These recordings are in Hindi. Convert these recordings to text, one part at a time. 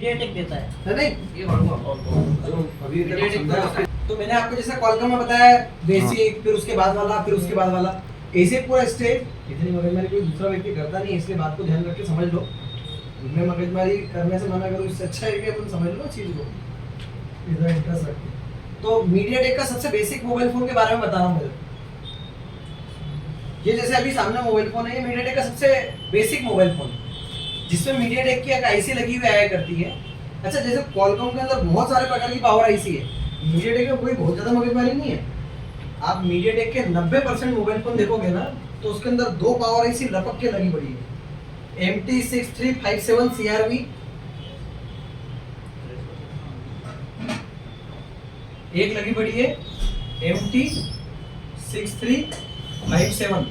मीडियाटेक देता है नहीं ये अभी तो मैंने आपको जैसा कॉलकॉम में बताया बेसिक, फिर उसके बाद वाला, फिर उसके बाद वाला, ऐसे पूरा स्टेज। इतनी मगजमारी कोई दूसरा व्यक्ति करता नहीं, इसलिए बात को ध्यान रख के समझ लो। मैं मगजमारी करने से मना करूँ, इससे अच्छा है कि अपन समझ लो चीज को, इतना इंटरेस्ट रखते। तो मीडियाटेक का सबसे बेसिक मोबाइल फोन के बारे में बता रहा हूँ मैं। ये जैसे अभी सामने मोबाइल फोन है, ये मीडियाटेक का सबसे बेसिक मोबाइल फोन, जिसमें मीडियाटेक की एक आईसी लगी हुई आया करती है। अच्छा, जैसे कॉलकॉम के अंदर बहुत सारे प्रकार की पावर आईसी है, मीडियाटेक में कोई बहुत ज्यादा मगजमारी नहीं है। आप मीडियाटेक के 90% मोबाइल फोन देखोगे ना, तो उसके अंदर दो पावर आईसी लपक के लगी पड़ी है। MT6357 CRV, एक लगी पड़ी है MT6357,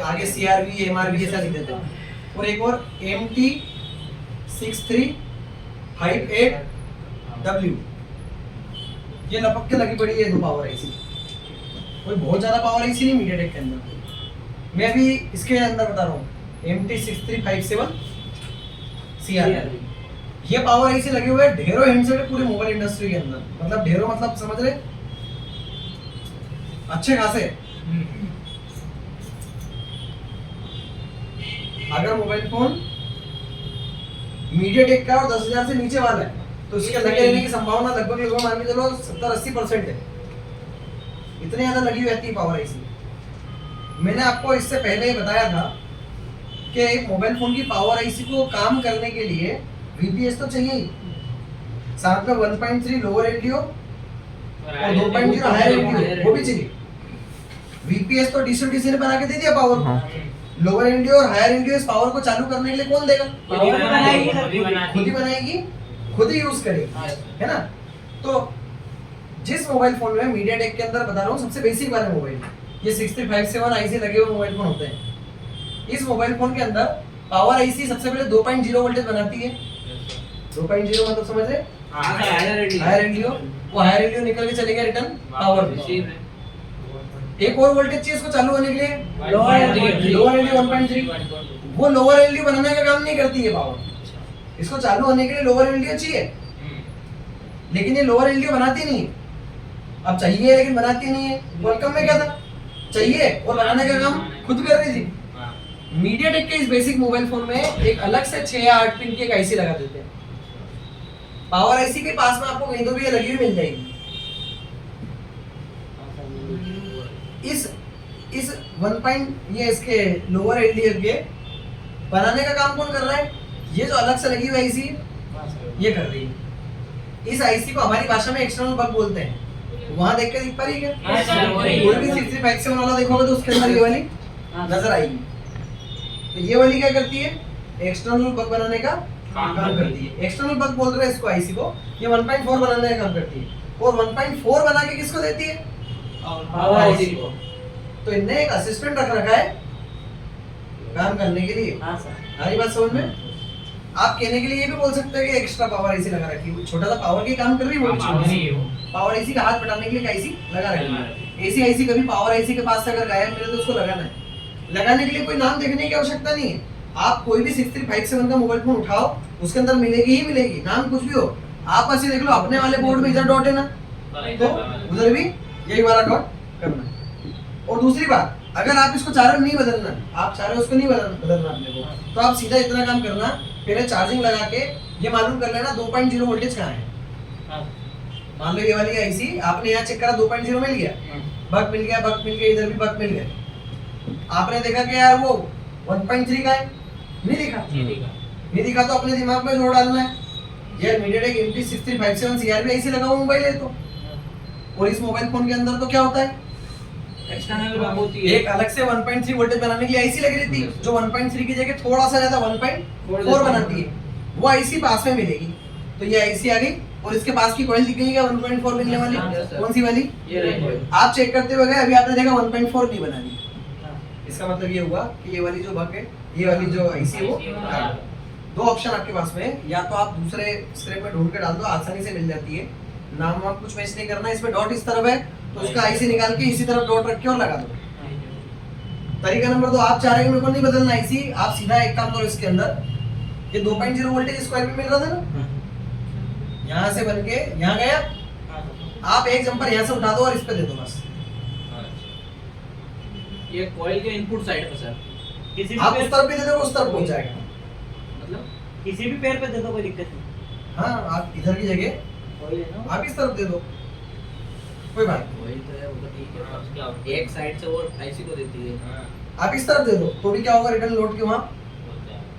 आगे CRV MRV ऐसा लिख देते हैं, और एक और MT6358W, ये लपक के लगी पड़ी है दो पावर आईसी। कोई बहुत ज्यादा पावर आईसी नहीं मीडियाटेक के अंदर। मैं अभी इसके अंदर बता रहा हूँ MT6357 CRV, ये पावर आईसी लगे हुए हैं ढेरों हैंडसेट है पूरी मोबाइल इंडस्ट्री के अंदर। मतलब ढेरों मतलब समझ रहे, अच्छे खासे। अगर मोबाइल फोन मीडियाटेक का और 10,000 से नीचे वाला है, तो इसके लगे रहने की संभावना लगभग मान के चलो 70-80% है। इतनी ज्यादा लगी हुई रहती है पावर आईसी। मैंने आपको इससे पहले ही बताया था कि एक मोबाइल फोन की पावर आईसी को काम करने के लिए VPS तो चाहिए ही, साथ में 1.3 लोअर एलडीओ और 2.0 हायर एलडीओ वो भी चाहिए। VPS तो DC ने बना के दे दिया पावर को, लोअर एलडीओ और हायर एलडीओ इस पावर को चालू करने के लिए कौन देगा? खुद ही बनाएगी, खुद ही यूज करेगी, है ना। तो जिस मोबाइल फोन में मीडियाटेक के अंदर बता रहा हूँ सबसे बेसिक वाले मोबाइल, ये 6357 आईसी लगे हुए मोबाइल फोन होते हैं। इस मोबाइल फोन के अंदर पावर आईसी सबसे पहले 2.0 वोल्टेज बनाती है। 2.0 मतलब समझ रहे, हायर एलडीओ, वो हायर एलडीओ निकल के चले गया रिटर्न पावर। एक और वोल्टेज चाहिए इसको चालू होने के लिए, लोअर एलडीओ 1.3। वो लोअर एलडीओ बनाने का काम नहीं करती है पावर, इसको चालू होने के लिए लोअर एलडीओ चाहिए, लेकिन ये लोअर एलडीओ बनाती नहीं है। अब चाहिए लेकिन बनाती नहीं है। कॉलकॉम में क्या था, चाहिए और बनाने का काम खुद कर रही थी। मीडियाटेक के इस बेसिक मोबाइल फोन में एक अलग से 6 या 8 पिन की एक आईसी लगा देते हैं। पावर आईसी के पास में आपको कहीं तो भी लगी हुई मिल जाएगी। इस 1. ये इसके लोअर एलडीओ के बनाने का काम कौन कर रहा है? ये जो अलग से लगी हुई आईसी ये कर रही है। इस आईसी को हमारी भाषा में एक्सटर्नल बग बोलते हैं। वहां देख के दिख पा रही है क्या? कोई भी 6357 वाला देखोगे तो उसके अंदर ये वाली नजर आएगी। तो ये वाली क्या करती है? एक्सटर्नल बग बनाने का काम करती है। एक्सटर्नल बग बोल रहे हैं इसको आईसी को। ये 1.4 बनाने का काम करती है, और 1.4 बना के किसको देती है? पावर आईसी को। तो इनने एक असिस्टेंट रख रखा है काम करने के लिए। हमारी बात समझ में? आप कहने के लिए ये भी बोल सकते हैं कि एक्स्ट्रा पावर आईसी लगा रखी है, छोटा सा पावर के काम कर रही है, वो पावर आईसी का हाथ बटाने के लिए आईसी लगा रखी है। ऐसी आईसी कभी पावर आईसी के पास से अगर गायब मिले तो उसको लगाना है। लगाने के लिए कोई नाम देखने की आवश्यकता नहीं है। आप कोई भी 6357 का मोबाइल फोन उठाओ, उसके अंदर मिलेगी ही मिलेगी, नाम कुछ भी हो। आप ऐसे देख लो, अपने वाले बोर्ड में इधर डॉट है ना, तो उधर भी यही वाला डॉट करना है। और दूसरी बात, अगर आप इसको चाह रहे नहीं बदलना, आप चाह रहे उसको नहीं बदलना अपने को, तो आप सीधा इतना काम करना, पहले चार्जिंग लगा के ये मालूम कर लेना 2.0 वोल्टेज कहाँ है। मान लो ये वाली आईसी आपने यहाँ चेक करा 2.0 मिल गया, बग मिल गया, इधर भी बग मिल गया। आपने देखा कि यार वो 1.3 का है, नहीं दिखा तो अपने दिमाग में जोड़ डालना है, यार मीडियाटेक MT6357 CRV आईसी लगा हुआ मोबाइल है तो। और इस मोबाइल फोन के अंदर तो क्या होता है, एक अलग से 1.3 वोल्टेज बनाने के लिए आईसी लगी रहती है, जो 1.3 की जगह थोड़ा सा ज्यादा 1.4 बनाती है। वो आईसी पास में मिलेगी। तो ये आईसी आ गई, और इसके पास की कॉइल दिख गई क्या 1.4 मिलने वाली? कौन सी वाली? आप चेक करते हुए गए, अभी आपने देखा 1.4 नहीं बना दी। इसका मतलब ये हुआ कि ये वाली जो बग है, ये वाली जो आईसी है वो दो ऑप्शन आपके पास में है। या तो आप दूसरे स्क्रैप में ढूंढ के डाल दो, आसानी से मिल जाती है। नाम वाम कुछ मैच नहीं करना, इसमें डॉट इस तरफ है तो उसका आईसी निकाल के इसी तरफ डॉट रख के और लगा दो। तरीका नंबर 2, आप चाह रहे हैं मेरे को नहीं बदलना आईसी, आप सीधा एक काम करो, इसके अंदर ये 2.0 वोल्टेज इस कॉइल में मिल रहा था ना, यहाँ से बन के यहाँ गया, आप एक जंपर यहाँ से उठा दो और इस पे दे दो बस। ये कॉइल के इनपुट साइड पे सर, किसी आप भी उस तरफ भी दे दो, उस तरफ पहुंच जाएगा। मतलब किसी भी पैर पे दे दो, कोई दिक्कत नहीं। हाँ, आप इधर की जगह कोई है ना, आप इस तरफ दे दो, कोई बात नहीं। वही तो है, वो तो ठीक है, पर क्या एक साइड से वो आईसी को देती है। आप इस तरफ दे दो तो भी क्या होगा, रिटर्न लोड के वहाँ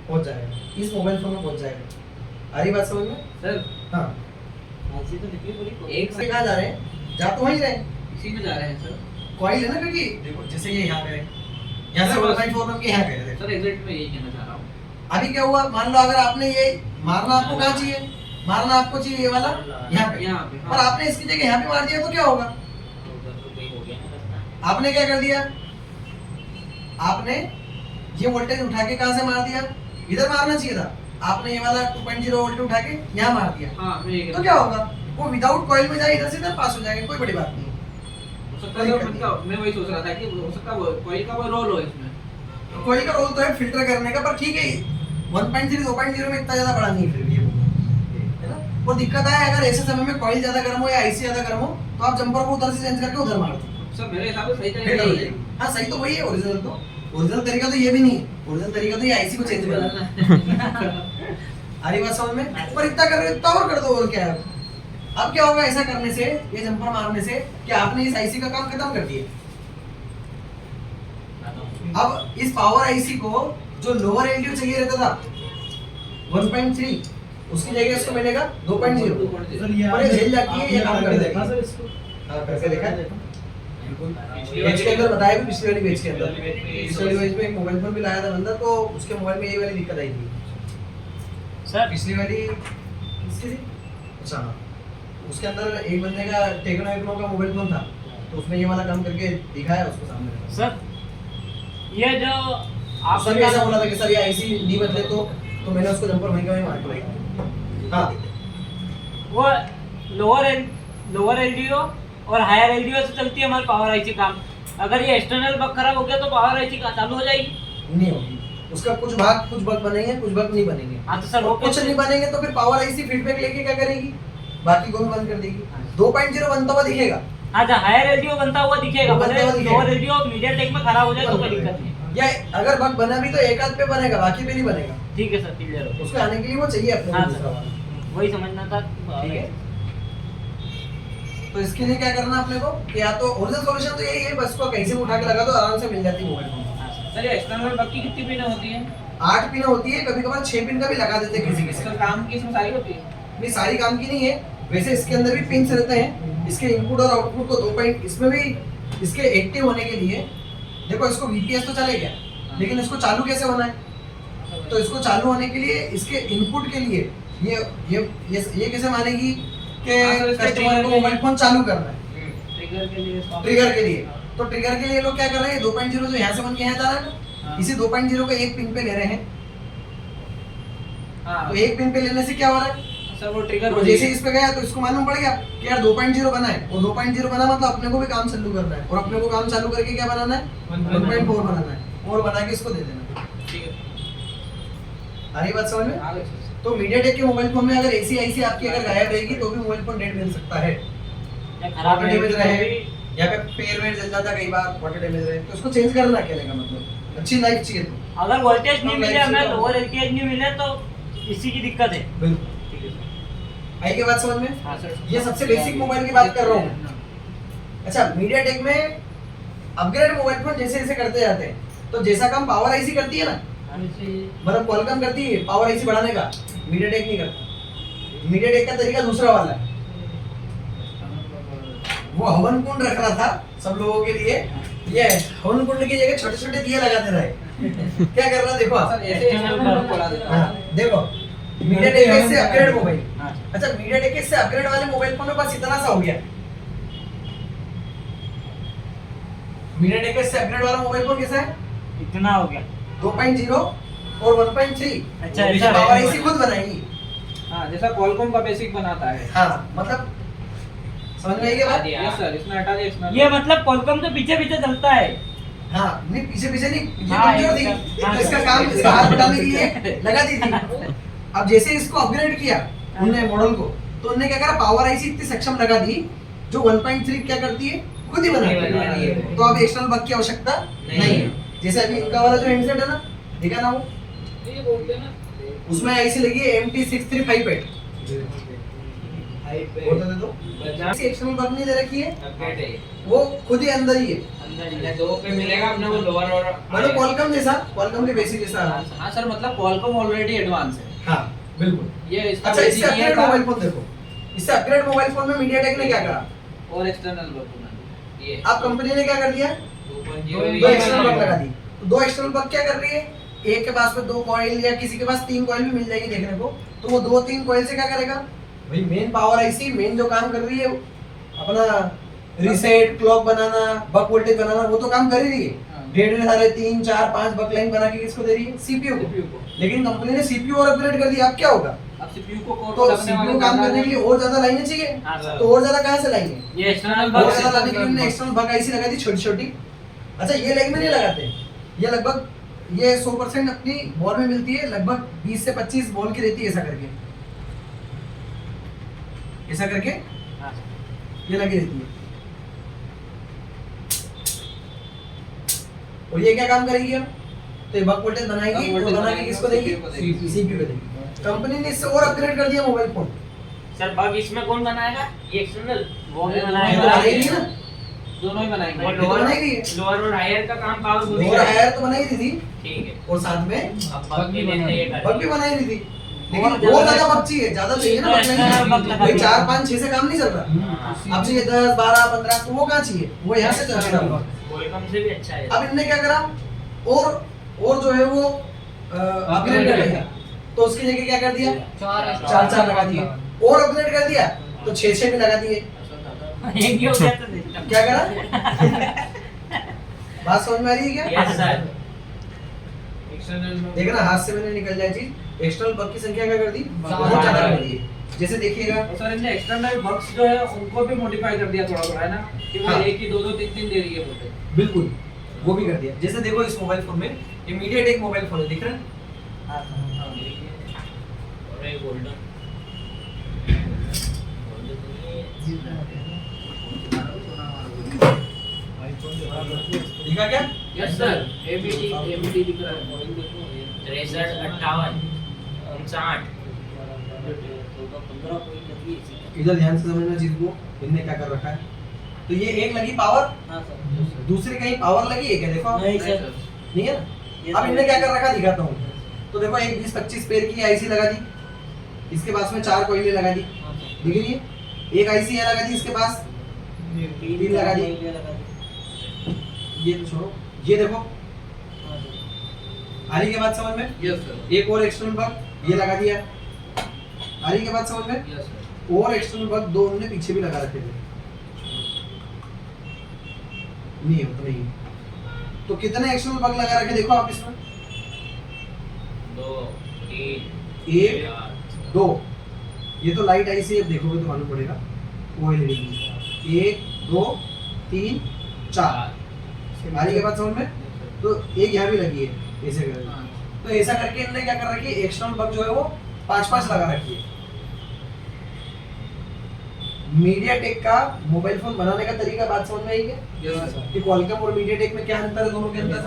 पहुंच जाएगा, इस मोबाइल फोन में पहुंच जाएगा। आ रही बात समझ में? सर हाँ। ऐसी तो निकली पूरी एक से कहाँ जा रहे हैं? जा तो वहीं रहे हैं, इसी में जा रहे हैं सर। कॉइल है ना, क्योंकि देखो जैसे ये यहाँ गए, यहाँ से 1.4 में यहाँ गए थे। सर एग्जैक्ट मैं यही कहना चाह रहा हूँ। अभी क्या हुआ, मान लो अगर आपने ये मारना, आपको कहाँ चाहिए? मारना आपको चाहिए ये वाला यहाँ पे, यहाँ पे, हाँ। और आपने इसकी जगह यहाँ पे मार दिया तो क्या होगा? उधर तो कहीं हो गया ना रास्ता। आपने क्या कर दिया, आपने ये वोल्टेज उठा के कहाँ से मार दिया? इधर मारना चाहिए था, आपने ये वाला 2.0 वोल्ट उठा के यहाँ मार दिया। हाँ, मैं ये तो क्या होगा, वो विदाउट कॉइल में जाए, इधर से इधर पास हो जाएगा, कोई बड़ी बात नहीं। हो सकता है सर, मतलब मैं वही सोच रहा था कि हो सकता है वो कॉइल का वो रोल हो इसमें। कॉइल का रोल तो है फिल्टर करने का, पर ठीक है 1.3 2.0 में इतना ज्यादा बड़ा नहीं है फिर भी ये, है ना। और दिक्कत है अगर ऐसे समय में कॉइल ज्यादा गर्म हो या आईसी ज्यादा गर्म हो तो आप जंपर को उधर से चेंज करके उधर मार दो। सर मेरे हिसाब से सही फिल्टर तरीका हो यही है। जाएगी। हाँ सही तो वही है, ओरिजिनल तो, ओरिजिनल तरीका तो ये भी नहीं है, ओरिजिनल तरीका तो ये आईसी को चेंज करना। आ रही बात समझ में? पर इतना कर रहे हो, इतना और कर दो, और क्या है। अब क्या होगा ऐसा करने से, ये जंपर मारने से, कि आपने इस आईसी का काम खत्म कर दिया। अब इस पावर आईसी को जो लोअर एलडीओ चाहिए रहता था 1.3, उसकी जगह इसको मिलेगा 2.0। सर ये पर ये झेल जाती है, ये काम कर देखा देती सर है। इसको? हाँ, करके देखा है। बिल्कुल पेज के अंदर बताया भी, पिछली वाली पेज के अंदर, पिछली वाली पेज में एक मोबाइल फोन भी लाया था बंदा, तो उसके मोबाइल में यही वाली दिक्कत आई थी। सर पिछली वाली किसकी थी? अच्छा हाँ, उसके अंदर एक बंदे का टेक्नो एक्नो का मोबाइल फोन था, तो उसने ये वाला काम करके दिखाया उसको सामने। सर ये जो आप सर ऐसा बोला था कि सर ये आईसी नहीं बदले तो मैंने उसको जंपर वहीं का वहीं मार के। हाँ, वो लोअर एलडीओ और हायर एलडीओ से चलती है हमारी पावर आईसी काम। अगर ये एक्सटर्नल बग खराब हो गया तो पावर आईसी का चालू हो जाएगी। नहीं होगी, उसका कुछ बग बनेंगे, कुछ बग नहीं बनेंगे। हाँ तो सर वो कुछ नहीं बनेंगे तो फिर पावर आईसी फीडबैक लेके क्या करेगी, बाकी को भी बंद कर देगी। 2.0 बनता हुआ दिखेगा, अच्छा हायर एलडीओ बनता हुआ दिखेगा, वो बनता हुआ दिखेगा। लोअर एलडीओ मीडियाटेक में खराब हो जाए तो कोई दिक्कत नहीं। या अगर बग बना भी तो एक आध पे बनेगा, बाकी पे नहीं बनेगा। ठीक है सर, क्लियर हो उसको आने के लिए वो चाहिए अपने को हाँ दूसरा सर, वाला। वही समझना था। ठीक है, तो इसके लिए क्या करना अपने को, कि या तो ओरिजिनल सॉल्यूशन तो यही है, बस को कहीं से भी उठा के लगा दो, आराम से मिल जाती है मोबाइल फोन। सर ये एक्सटर्नल बग की कितनी पिन होती है? 8 पिन होती है, कभी कभार 6 पिन का भी लगा देते हैं किसी किसी सर को। काम की इसमें सारी होती है? नहीं सारी काम की नहीं है, वैसे इसके अंदर भी पिन्स रहते हैं, इसके इनपुट और आउटपुट को 2 पॉइंट, इसमें भी इसके एक्टिव होने के लिए देखो, इसको वीपीएस तो चलेगा, लेकिन इसको चालू कैसे होना है, तो इसको चालू होने के लिए इसके इनपुट के लिए ये कैसे मानेगी कि हाँ, सर, इसके कस्टमर को trigger मोबाइल फोन चालू करना है। ट्रिगर के लिए ट्रिगर के लिए, तो ट्रिगर के लिए लोग क्या कर रहे हैं, 2.0 जो यहाँ से बन के यहाँ जा रहा है ना, हाँ। इसी 2.0 को एक पिन पे ले रहे हैं। हाँ तो एक पिन पे लेने से क्या हो रहा है, सर वो ट्रिगर तो जैसे इस पे गया तो इसको मालूम पड़ गया कि यार 2.0 बना है, और 2.0 बना मतलब अपने को भी काम चालू करना है, और अपने को काम चालू करके क्या बनाना है, 1.4 बनाना है, और बना के इसको दे देना है। ठीक है, आ रही बात समझ में? आ गए सर। तो मीडियाटेक के मोबाइल फोन में अगर एसी आईसी आपकी अगर गायब रहेगी तो भी मोबाइल फोन डेड मिल सकता है। या खराब वाटर डैमेज रहे, है या पे पेयर वेयर जल जाता कई बार, वाटर डैमेज रहे, तो उसको चेंज करना क्या लेगा, मतलब अच्छी लाइफ चाहिए तो। अगर वोल्टेज नहीं हम मिले, लाइफ हमें से तो- लोअर एलटीएच नहीं मिले तो इसी की दिक्कत है। बिल्कुल, ठीक है सर। आई की बात समझ में? हाँ सर, ये सबसे बेसिक मोबाइल की बात कर रहा हूँ। अच्छा, मीडियाटेक में अपग्रेड मोबाइल फोन जैसे जैसे करते जाते हैं, तो जैसा काम पावर आईसी करती है ना, मतलब क्वालकॉम करती है पावर आईसी बढ़ाने का, मीडियाटेक नहीं करता। मीडियाटेक का तरीका दूसरा वाला है, वो हवन कुंड रख रहा था सब लोगों के लिए, ये हवन कुंड की जगह छोटे छोटे दिए लगाते रहे। क्या कर रहा है देखो आप, सर ऐसे एक्सटर्नल बोला देता हाँ, देखो मीडियाटेक से अपग्रेड मोबाइल। हाँ अच्छा, मीडियाटेक से अपग्रेड वाले मोबाइल फोन में बस इतना सा हो गया। मीडियाटेक से अपग्रेड वाला मोबाइल फोन कैसा है, इतना हो गया। 2.0 और 1.3। अच्छा, ऐसा पावर है। आईसी खुद बनाएगी। हाँ जैसा क्वालकॉम का बेसिक बनाता है। हाँ, मतलब समझ में आई क्या बात? यस सर, इसमें हटा दिया एक्सटर्नल। ये मतलब कॉलकॉम के पीछे पीछे चलता है। हाँ, नहीं पीछे पीछे नहीं, ये हाँ, कमजोर थी, हाँ, तो इसका हाँ, काम इसका हाथ बटाने के लिए लगा दी थी। अब जैसे इसको अपग्रेड किया उनने मॉडल को, तो उनने क्या करा, पावर आईसी इतनी सक्षम लगा दी जो 1.3 क्या करती है, खुद ही बनाती है। तो अब एक्सटर्नल बग की आवश्यकता नहीं है। जैसे अभी इनका वाला जो हैंडसेट है ना, देखा ना वो, उसमें आईसी लगी है MT6358। बोलते थे तो एक्सटर्नल बग नहीं दे रखी है, वो खुद ही अंदर ही है। दो पे मिलेगा अपने को लोअर और मतलब क्वालकॉम जैसा, क्वालकॉम के बेसिक जैसा। हाँ सर, मतलब क्वालकॉम ऑलरेडी एडवांस है। हाँ बिल्कुल। ये इसका अच्छा, इससे basic ये अपग्रेड था। मोबाइल फोन देखो, इससे अपग्रेड मोबाइल फोन में मीडियाटेक ने क्या करा, और एक्सटर्नल बग बना ये अब कंपनी ने क्या कर दिया, 2.0 दो एक्सटर्नल बग लगा दी। तो दो एक्सटर्नल बग क्या कर रही है, एक के पास में 2 कॉइल या किसी के पास 3 कॉइल भी मिल जाएगी देखने को, तो वो 2-3 कॉइल से क्या करेगा भाई, मेन पावर आईसी मेन जो काम कर रही है अपना रीसेट, क्लॉक बनाना, बक वोल्टेज बनाना, वो तो काम कर ही रही है। हाँ। ढेर सारे 3, 4, 5 बक लाइन बना के किसको दे रही है, सीपीयू CPU को। को। लेकिन कंपनी ने सीपीयू और अपग्रेड कर दिया, अब क्या होगा, अब सीपीयू को कोर तो सीपीयू काम करने के लिए और ज्यादा लाइनें चाहिए, हाँ सर। तो और ज्यादा कहां से लाएंगे, ये एक्सटर्नल और बग ज्यादा लाने के लिए उन्होंने एक्सटर्नल बग आईसी लगा दी छोटी छोटी। अच्छा, ये लेग में नहीं लगाते, ये लगभग ये 100% अपनी बॉल में मिलती है, लगभग 20 से 25 बॉल की रहती है, ऐसा करके ये लगी रहती है। और ये क्या काम करेगी अब, तो ये बक वोल्टेज बनाएगी, बक तो वोल्टेज बना के किसको देगी, CPU को देगी। सीपीयू को देगी। कंपनी ने इससे और अपग्रेड कर दिया मोबाइल फोन, सर बग इसमें कौन बनाएगा, ये एक्सटर्नल वो भी ये तो बनाएगा। बनाएगी ना, दोनों ही बनाएंगे। और ये तो बनाएगी, लोअर और हायर का काम पावर और दूसरी करेगी। हायर तो बनाई दी थी, ठीक है, और साथ में अब बग भी लेते ये बग भी बनाई दी थी, लेकिन और और ज्यादा बग चाहिए, ज्यादा चाहिए ना, बग एक्स्ट्रा बग नहीं, लगा भाई दिया। 4, 5, 6 से काम नहीं चल रहा, अब चाहिए 10, 12, 15, तो वो कहाँ चाहिए, वो यहाँ से चल रहा है। क्वालकॉम से भी अच्छा है। अब इनने क्या करा, और जो है वो अपग्रेड कर दिया, तो उसकी जगह क्या कर दिया, 4 लगा दिए, और अपग्रेड कर दिया तो 6 भी लगा दिए। एक ही हो गया तो सिस्टम। क्या करा, बात समझ में आ रही है क्या, यस सर। देखना हाथ से मैंने निकल जाए चीज। एक्सटर्नल बग की संख्या क्या कर दी, बहुत ज्यादा कर दी है। जैसे देखिएगा, और सर इनने एक्सटर्नल बग्स जो है उनको भी मॉडिफाई कर दिया थोड़ा थोड़ा, है ना, कि वो हाँ। एक ही 2-2 3-3 दे रही है बोलते। बिल्कुल वो भी कर दिया। जैसे देखो इस मोबाइल फोन में, ये मीडियाटेक मोबाइल फोन है, दिख रहा है, और ये गोल्डन दिखा क्या, यस सर, एबीटी दिख रहा है। 63 58 59। इधर ध्यान से समझना चीज को, इनने क्या कर रखा है, तो ये एक लगी पावर, दूसरी कहीं पावर लगी है क्या, देखो नहीं नहीं सर। सर, नहीं है ना। अब इनने क्या कर रखा दिखाता हूँ, तो देखो एक 20-25 पेयर की आईसी लगा दी, इसके पास में 4 कोयले लगा दी, दिख रही है, एक आईसी है लगा दी, इसके पास 3 लगा दी, ये तो छोड़ो, ये देखो आ रही के बाद समझ में, यस सर, एक और एक्सटर्नल बग ये लगा दिया, आ रही के बाद समझ में, यस सर। और एक्सटर्नल बग 2 उन्होंने पीछे भी लगा रखे थे, नहीं हो तो नहीं, तो कितने एक्सटर्नल बग लगा रखे देखो आप इसमें, 2 3 1 2, ये तो लाइट आई सी, अब देखोगे तो मालूम पड़ेगा, वो ही लगेगी, 1 2 3 4, आ रही के बाद समझ में, तो एक यहाँ भी लगी है, ऐसे करके, हाँ। तो ऐसा करके इन्होंने क्या कर रखी है, एक्सटर्नल बग जो है वो 5-5 लगा रखी है। मीडियाटेक का मोबाइल फोन बनाने का तरीका बात समझ में आई क्या, यस सर। कि क्वालकॉम और मीडियाटेक में क्या अंतर है, दोनों के अंतर,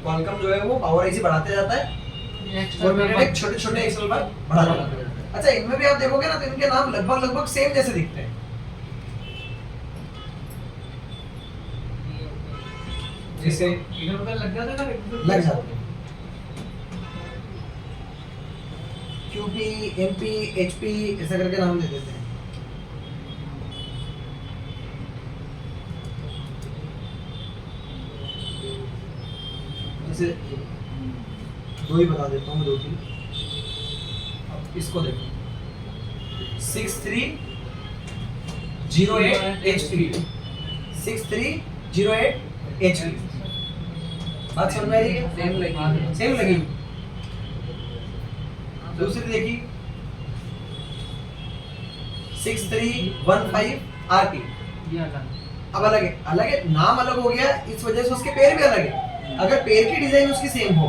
क्वालकॉम जो है वो पावर आईसी बढ़ाते जाता है और मीडियाटेक छोटे छोटे एक्सटर्नल बग बढ़ाता जाता है। अच्छा, इनमें भी आप देखोगे ना, तो इनके नाम लगभग सेम जैसे दिखते हैं, जैसे लग जाता है ना, लग जाते हैं, QP MP HP ऐसा करके नाम दे देते हैं। जैसे 2 ही बता देता हूँ, 2-3, अब इसको देखो, 6308 HP, 6308 HP, बात समझ में आ रही है, सेम लगी। सेम लगी। दूसरी देखी 6315 RT, अब अलग है, नाम अलग हो गया, इस वजह से उसके पैर भी अलग है। अगर पैर की डिजाइन उसकी सेम हो,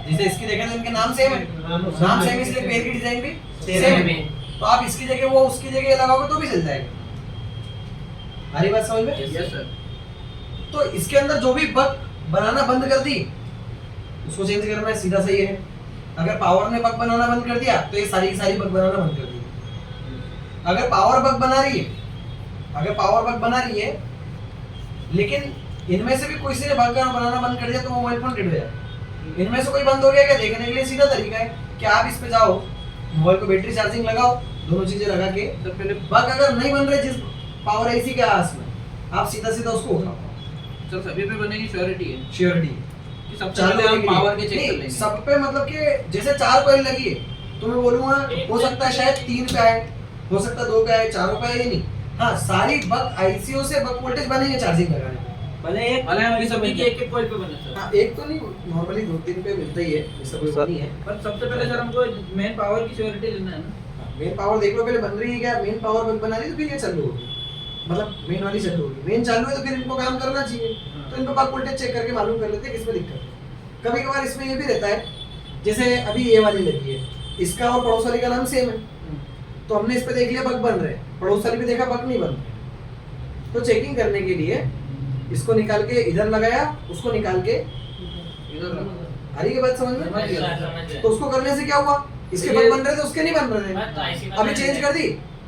जैसे इसकी देखें तो इनके नाम सेम है, नाम सेम इसलिए पेयर की डिजाइन भी सेम है। तो आप इसकी जगह वो उसकी जगह लगाओगे तो भी चल जाएगा। हमारी बात समझ में? Yes sir. तो इसके अंदर जो भी बग बनाना बंद कर दी उसको चेंज करना है, सीधा सही है। अगर पावर ने बग बनाना बंद कर दिया तो ये सारी की सारी बग बनाना बंद कर दी। अगर पावर बग बना रही है, अगर पावर बग बना रही है लेकिन इनमें से भी कोई से ने बग बनाना बंद कर दिया तो मोबाइल फोन डेड हो जाएगा। इनमें से कोई बंद हो गया क्या देखने के लिए सीधा तरीका है कि आप इस पे जाओ, मोबाइल को बैटरी चार्जिंग लगाओ, दोनों चीजें लगा के सर पहले बग अगर नहीं बन रहे जिस पावर आईसी के आस में, आप सीधा सीधा उसको उठाओ। सर सभी पे बनेगी श्योरिटी है श्योरिटी कि सबसे पहले हम पावर के चेक कर लेंगे। सब पे मतलब कि जैसे 4 कॉइल लगी है तो मैं बोलूंगा हो सकता है शायद 3 पे आए, हो सकता है 2 पे आए, 4 पे आए, ये नहीं। हाँ सारी बग आईसीओ से बग वोल्टेज बनेंगे चार्जिंग लगाने पे। भले एक भले हमारी सभी की एक एक कॉइल पे बने सर। हाँ एक तो नहीं, नॉर्मली 2-3 पे मिलता ही है, ऐसा कोई नहीं है। पर सबसे पहले सर हमको मेन पावर की श्योरिटी लेना है ना। मेन पावर देख लो पहले बन रही है क्या, मेन पावर बग बना रही है तो फिर ये चालू होगी, मतलब मेन वाली चालू होगी। मेन चालू है तो फिर इनको काम करना चाहिए, तो इनको बग वोल्टेज चेक करके मालूम कर लेते हैं किसमें दिक्कत है। कभी कभार इसमें ये भी रहता है, जैसे अभी ये वाली लगी है, इसका और पड़ोस वाली का नाम सेम है, तो हमने इस पे देख लिया बग बन रहे, पड़ोस वाली पे देखा बग नहीं बन रहे, तो चेकिंग करने के लिए इसको निकाल के इधर लगाया, उसको निकाल के इधर रखो। आ रही है बात समझ समझ में? गया। तो उसको करने से क्या हुआ, इसके बग बन रहे थे उसके नहीं बन रहे थे, अभी चेंज कर दी,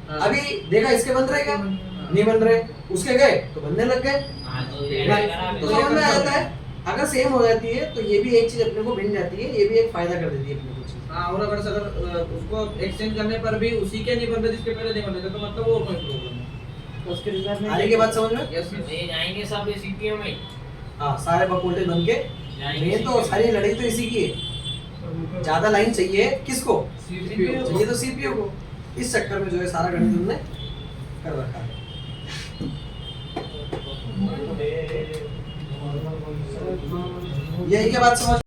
हाँ। अभी देखा इसके बन रहे क्या, नहीं बन रहे, उसके गए तो बनने लग गए। तो समझ में आ जाता है, अगर सेम हो जाती है तो ये भी एक चीज अपने को मिल जाती है, ये भी एक फायदा कर देती है अपने को चीज। हाँ और अगर उसको एक्सचेंज करने पर भी उसी के नहीं बन रहे जिसके पहले नहीं बन रहे थे तो मतलब वो कोई प्रॉब्लम है। तो उसके रिजल्ट में आने के बाद समझ में? यस ये जाएंगे सब सीपीयू में। हाँ सारे बग वोल्टेज बन के, ये तो सारी लड़ाई तो इसी की है। ज्यादा लाइन चाहिए किसको, चाहिए तो सीपीयू को। इस चक्कर में जो है सारा गणित उन्होंने कर रखा है। यही के बाद समझ